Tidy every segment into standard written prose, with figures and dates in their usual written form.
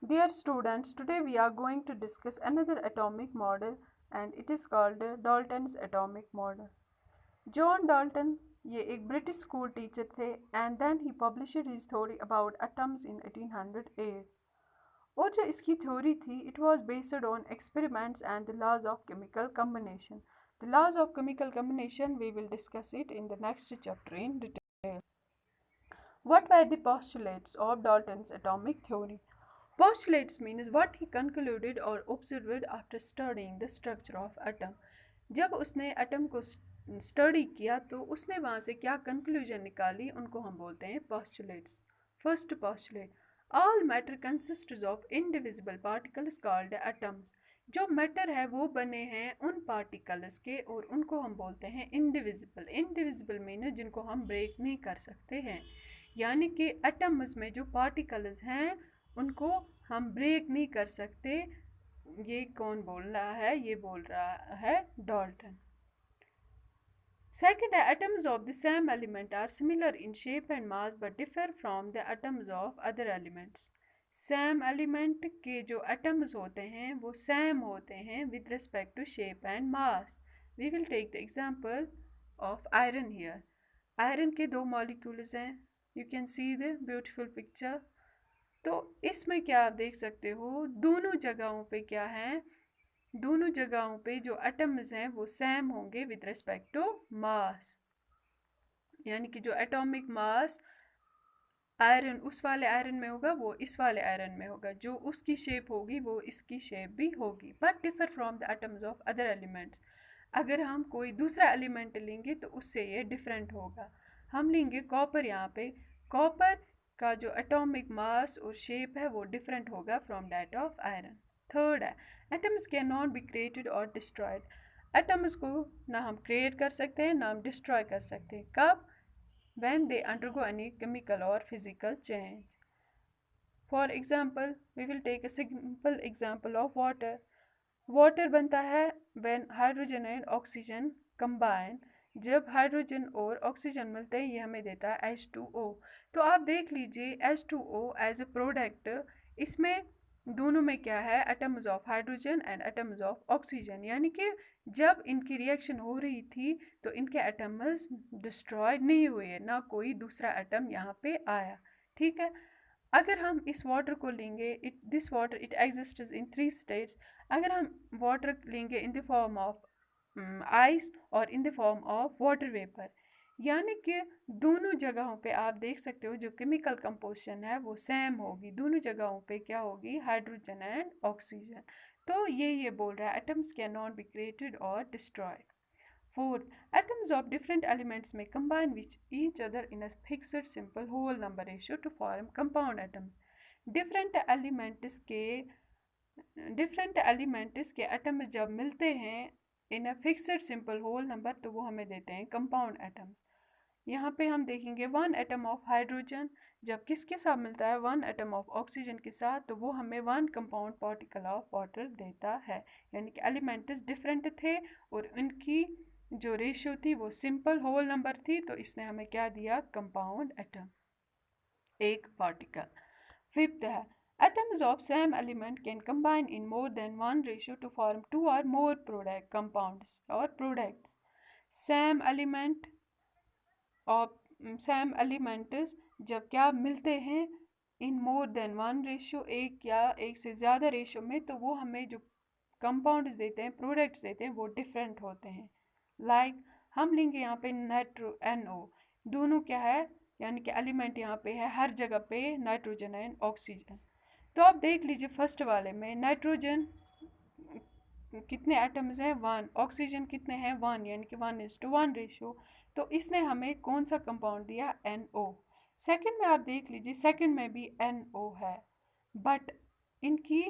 Dear students, today we are going to discuss another atomic model and it is called Dalton's atomic model. John Dalton ये एक British school teacher थे and then he published his theory about atoms in 1808. और जो इसकी theory थी it was based on experiments and the laws of chemical combination. The laws of chemical combination we will discuss it in the next chapter in detail. What were the postulates of Dalton's atomic theory? Postulates means what he concluded or observed after studying the structure of atom. जब उसने atom को study किया तो उसने वहाँ से क्या conclusion निकाली उनको हम बोलते हैं postulates. First postulate, all matter consists of indivisible particles called atoms. जो मैटर है वो बने हैं उन पार्टिकल्स के और उनको हम बोलते हैं इंडिविजिबल. इंडिविजिबल मीन जिनको हम ब्रेक नहीं कर सकते हैं, यानी कि एटम्स में जो पार्टिकल्स हैं उनको हम ब्रेक नहीं कर सकते. ये कौन बोल रहा है? ये बोल रहा है Dalton. Second, atoms of the same element are similar in shape and mass but differ from the atoms of other elements. Same element के जो atoms होते हैं वो same होते हैं with respect to shape and mass. We will take the example of iron here. Iron के दो molecules हैं. You can see the beautiful picture. तो इसमें क्या आप देख सकते हो, दोनों जगहों पे क्या है, दोनों जगहों पे जो एटम्स हैं वो सेम होंगे विद रिस्पेक्ट टू मास. यानी कि जो एटॉमिक मास आयरन उस वाले आयरन में होगा वो इस वाले आयरन में होगा, जो उसकी शेप होगी वो इसकी शेप भी होगी. But differ from the atoms of other elements. अगर हम कोई दूसरा एलिमेंट लेंगे तो उससे ये डिफरेंट होगा. हम लेंगे कॉपर. यहाँ पे कॉपर का जो एटॉमिक मास और शेप है वो डिफरेंट होगा from that of iron. Third है, atoms can not be created और डिस्ट्रॉयड. एटम्स को ना हम क्रिएट कर सकते हैं ना हम डिस्ट्रॉय कर सकते हैं. कब? when they undergo any chemical or physical change. For example, we will take a simple example of water. Water बनता है when hydrogen and oxygen combine. जब हाइड्रोजन और ऑक्सीजन मिलते हैं ये हमें देता है H2O. तो आप देख लीजिए H2O एज अ प्रोडक्ट, इसमें दोनों में क्या है, atoms of hydrogen and atoms of oxygen. यानी कि जब इनकी रिएक्शन हो रही थी तो इनके एटम्स डिस्ट्रॉय नहीं हुए, ना कोई दूसरा एटम यहाँ पे आया. ठीक है. अगर हम इस वाटर को लेंगे, this water it exists in 3 states. अगर हम वाटर लेंगे in the form of ice और in the form of water vapour, यानी कि दोनों जगहों पे आप देख सकते हो जो केमिकल कंपोजिशन है वो सेम होगी. दोनों जगहों पे क्या होगी, हाइड्रोजन एंड ऑक्सीजन. तो ये बोल रहा है atoms can not be created और destroyed. Fourth, atoms of different elements may combine with each other in a fixed simple whole number ratio to form compound atoms. Different elements के atoms जब मिलते हैं in a fixed simple whole number तो वो हमें देते हैं compound atoms. यहाँ पे हम देखेंगे वन एटम ऑफ हाइड्रोजन जब किसके साथ मिलता है, वन एटम ऑफ ऑक्सीजन के साथ, तो वो हमें one compound particle of water देता है. यानी कि एलिमेंट्स डिफरेंट थे और इनकी जो रेशियो थी वो सिंपल होल नंबर थी, तो इसने हमें क्या दिया, कंपाउंड एटम, एक पार्टिकल. फिफ्थ है, atoms of same element can combine in more than one ratio to form two or more product compounds or products. Same element of same elements जब क्या मिलते हैं इन मोर देन वन रेशियो, एक या एक से ज़्यादा रेशियो में, तो वो हमें जो कंपाउंड्स देते हैं, प्रोडक्ट्स देते हैं, वो डिफरेंट होते हैं. लाइक हम लेंगे यहाँ पे नाइट्रो NO. दोनों क्या है, यानी कि एलिमेंट यहाँ पे है हर जगह पे नाइट्रोजन एंड ऑक्सीजन. तो आप देख लीजिए फर्स्ट वाले में नाइट्रोजन कितने एटम्स हैं, वन. ऑक्सीजन कितने हैं, वन, यानी कि 1:1 रेशियो. तो इसने हमें कौन सा कंपाउंड दिया, NO. सेकंड में आप देख लीजिए, सेकंड में भी NO है, बट इनकी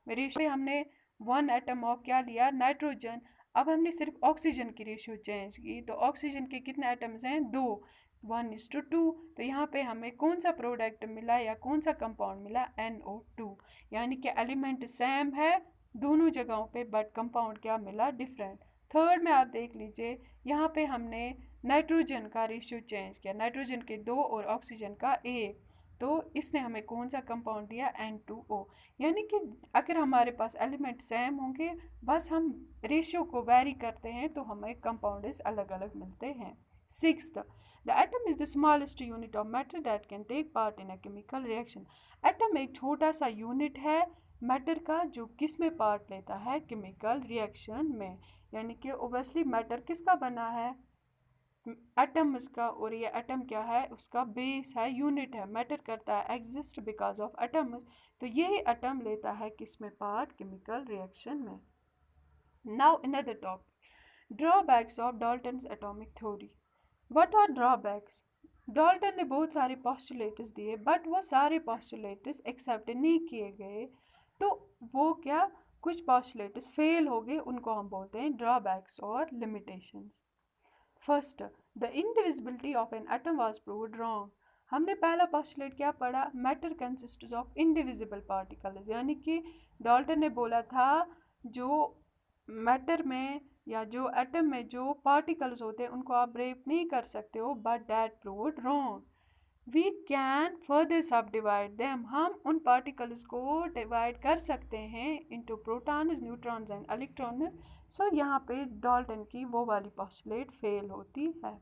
रेशियो हमने वन एटम ऑफ क्या लिया, नाइट्रोजन. अब हमने सिर्फ ऑक्सीजन की रेशियो चेंज की, तो ऑक्सीजन के कितने एटम्स हैं, 2, 1:2. तो यहाँ पे हमें कौन सा प्रोडक्ट मिला या कौन सा कंपाउंड मिला, NO2. यानी कि एलिमेंट सेम है दोनों जगहों पे बट कंपाउंड क्या मिला, डिफरेंट. थर्ड में आप देख लीजिए, यहाँ पे हमने नाइट्रोजन का रेशियो चेंज किया, नाइट्रोजन के 2 और ऑक्सीजन का 1, तो इसने हमें कौन सा कंपाउंड दिया, N2O। यानी कि अगर हमारे पास एलिमेंट सेम होंगे, बस हम रेशियो को वेरी करते हैं, तो हमें कंपाउंड्स अलग अलग मिलते हैं। Sixth, the atom is the smallest unit of matter that can take part in a chemical reaction. Atom एक छोटा सा यूनिट है मैटर का जो किस में पार्ट लेता है, केमिकल रिएक्शन में। यानी कि ओबियसली मैटर किसका बना है, एटम्स का, और ये एटम क्या है, उसका बेस है, यूनिट है, मैटर करता है, एग्जिस्ट बिकॉज ऑफ एटम्स। तो यही एटम लेता है किस में पार्ट, केमिकल रिएक्शन में। Now another topic, drawbacks of Dalton's atomic theory. What are drawbacks? Dalton ने बहुत सारे पॉस्टुलेट्स दिए, बट वो सारे पॉस्टुलेट्स एक्सेप्ट नहीं किए गए। तो वो क्या, कुछ पॉस्टुलेट्स फेल हो गए, उनको हम बोलते हैं ड्रॉबैक्स और limitations. First, the indivisibility of an atom was proved wrong. हमने पहला पॉस्टुलेट क्या पढ़ा, matter consists of indivisible particles. यानी कि डाल्टन ने बोला था जो मैटर में या जो एटम में जो पार्टिकल्स होते हैं उनको आप ब्रेक नहीं कर सकते हो, but that proved wrong. We can further subdivide them, हम उन पार्टिकल्स को डिवाइड कर सकते हैं into protons, neutrons and electrons. So यहाँ पे डाल्टन की वो वाली पॉस्टुलेट फेल होती है।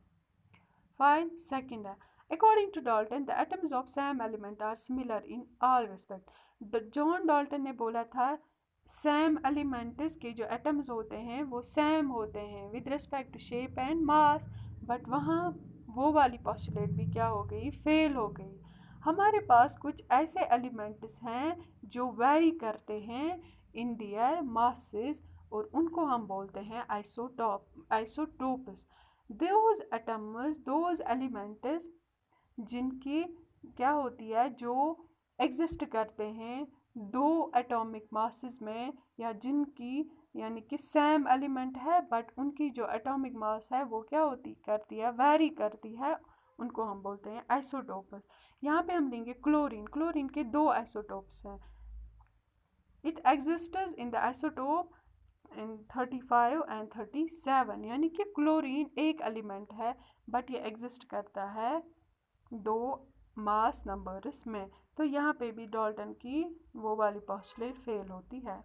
फाइन, सेकंड है, according to Dalton the atoms of same element are similar in all respect. John Dalton ने बोला था सेम एलिमेंट्स के जो एटम्स होते हैं वो सेम होते हैं with respect to shape and mass, but वहाँ वो वाली पॉस्टुलेट भी क्या हो गई, फेल हो गई। हमारे पास कुछ ऐसे एलिमेंट्स हैं जो वेरी करते हैं इन दियर मासेस, और उनको हम बोलते हैं isotopes. Those atoms, those elements जिनकी क्या होती है, जो एग्जिस्ट करते हैं दो एटॉमिक मासेस में, या जिनकी यानी कि सेम एलिमेंट है बट उनकी जो एटॉमिक मास है वो क्या होती करती है, वेरी करती है, उनको हम बोलते हैं आइसोटोप्स। यहाँ पे हम लेंगे क्लोरीन। क्लोरीन के दो आइसोटोप्स हैं। It exists in the isotope in 35 and 37। यानी कि क्लोरीन एक एलिमेंट है बट ये एग्जिस्ट करता है दो मास नंबर्स में। तो यहाँ पे भी डाल्टन की वो वाली पॉस्टुलेट फेल होती है।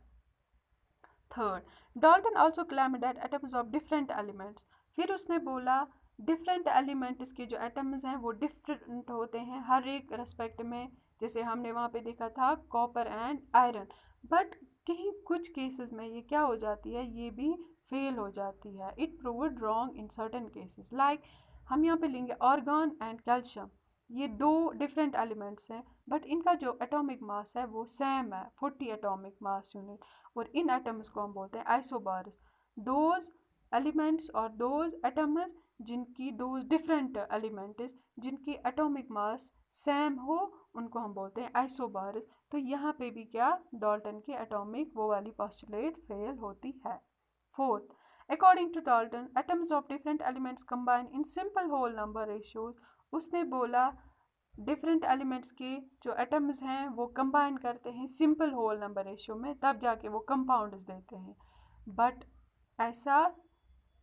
Third, Dalton also claimed that atoms of different elements. फिर उसने बोला डिफरेंट एलिमेंट्स के जो एटम्स हैं वो डिफरेंट होते हैं हर एक रेस्पेक्ट में। जैसे हमने वहाँ पे देखा था कॉपर एंड आयरन, बट कहीं कुछ केसेस में ये क्या हो जाती है, ये भी फेल हो जाती है। It proved wrong in certain cases, like हम यहाँ पे लेंगे आर्गन एंड कैल्शियम। ये दो डिफरेंट एलिमेंट्स हैं बट इनका जो एटॉमिक मास है वो सेम है, 40 एटॉमिक मास यूनिट, और इन एटम्स को हम बोलते हैं आइसोबार्स। दोज एलिमेंट्स और दोज एटम्स जिनकी, दोज डिफरेंट एलिमेंट्स जिनकी एटॉमिक मास सेम हो, उनको हम बोलते हैं आइसोबार्स। तो यहाँ पे भी क्या, डाल्टन की एटॉमिक वो वाली पॉस्टुलेट फेल होती है। Fourth, according to Dalton atoms of different elements combine in simple whole number ratios. उसने बोला डिफरेंट एलिमेंट्स के जो एटम्स हैं वो कंबाइन करते हैं सिंपल होल नंबर रेशियो में, तब जाके वो कंपाउंड्स देते हैं। बट ऐसा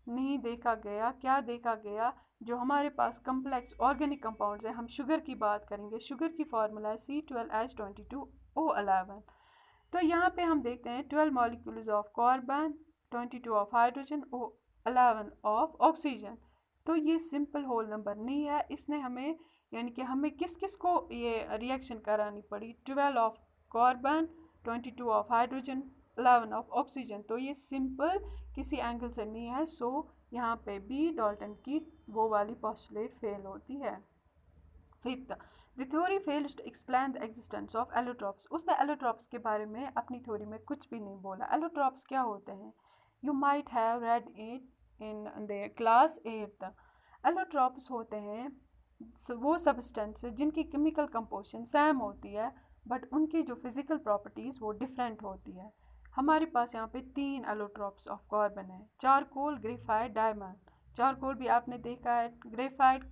नहीं देखा गया। क्या देखा गया, जो हमारे पास कम्प्लेक्स ऑर्गेनिक कंपाउंड्स हैं, हम शुगर की बात करेंगे, शुगर की फार्मूला है C12H22O11। तो यहाँ पे हम देखते हैं 12 molecules of carbon, 22 of hydrogen, O11 of oxygen. तो ये सिंपल होल नंबर नहीं है। इसने हमें यानी कि हमें किस किस को ये रिएक्शन करानी पड़ी, 12 of carbon, 22 of hydrogen, 11 of oxygen. तो ये सिंपल किसी एंगल से नहीं है। सो यहाँ पे भी डाल्टन की वो वाली पॉस्टुलेट फेल होती है। Fifth, the theory fails to explain the existence of allotropes. उसने एलोट्रॉप्स के बारे में अपनी थ्योरी में कुछ भी नहीं बोला। एलोट्रॉप्स क्या होते हैं, you might have read it in the class 8। Allotropes होते हैं वो सब्सटेंस जिनकी केमिकल कंपोजिशन सेम होती है बट उनकी जो फिजिकल प्रॉपर्टीज़ वो डिफरेंट होती है। हमारे पास यहाँ पे 3 एलोट्रॉप्स ऑफ कार्बन है, चारकोल, ग्रेफाइट, डायमंड। चारकोल भी आपने देखा है, ग्रेफाइट,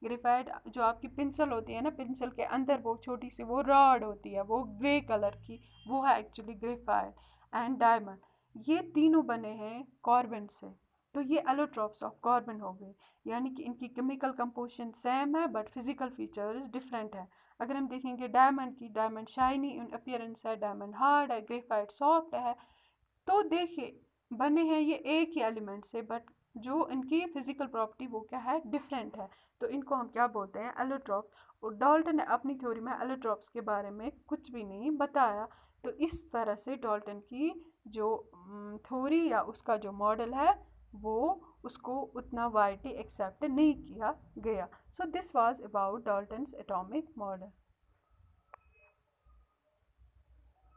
ग्रेफाइट जो आपकी पेंसिल होती है ना, पेंसिल के अंदर वो छोटी सी वो रॉड होती है वो ग्रे कलर की, वो है एक्चुअली ग्रेफाइट। एंड डायमंड, ये तीनों बने हैं कार्बन से। तो ये एलोट्रॉप्स ऑफ कार्बन हो गए, यानी कि इनकी केमिकल कंपोजिशन सेम है बट फिजिकल फीचर्स डिफरेंट है। अगर हम देखेंगे डायमंड की, डायमंड शाइनी इन अपीयरेंस है, डायमंड हार्ड है, ग्रेफाइट सॉफ्ट है। तो देखिए बने हैं ये एक ही एलिमेंट से, बट जो इनकी फिजिकल प्रॉपर्टी वो क्या है, डिफरेंट है। तो इनको हम क्या बोलते हैं, एलोट्रॉप्स। और डाल्टन ने अपनी थ्योरी में एलोट्रॉप्स के बारे में कुछ भी नहीं बताया। तो इस तरह से डाल्टन की जो थ्योरी या उसका जो मॉडल है वो उसको उतना वाइडली एक्सेप्ट नहीं किया गया। So this was about Dalton's atomic model.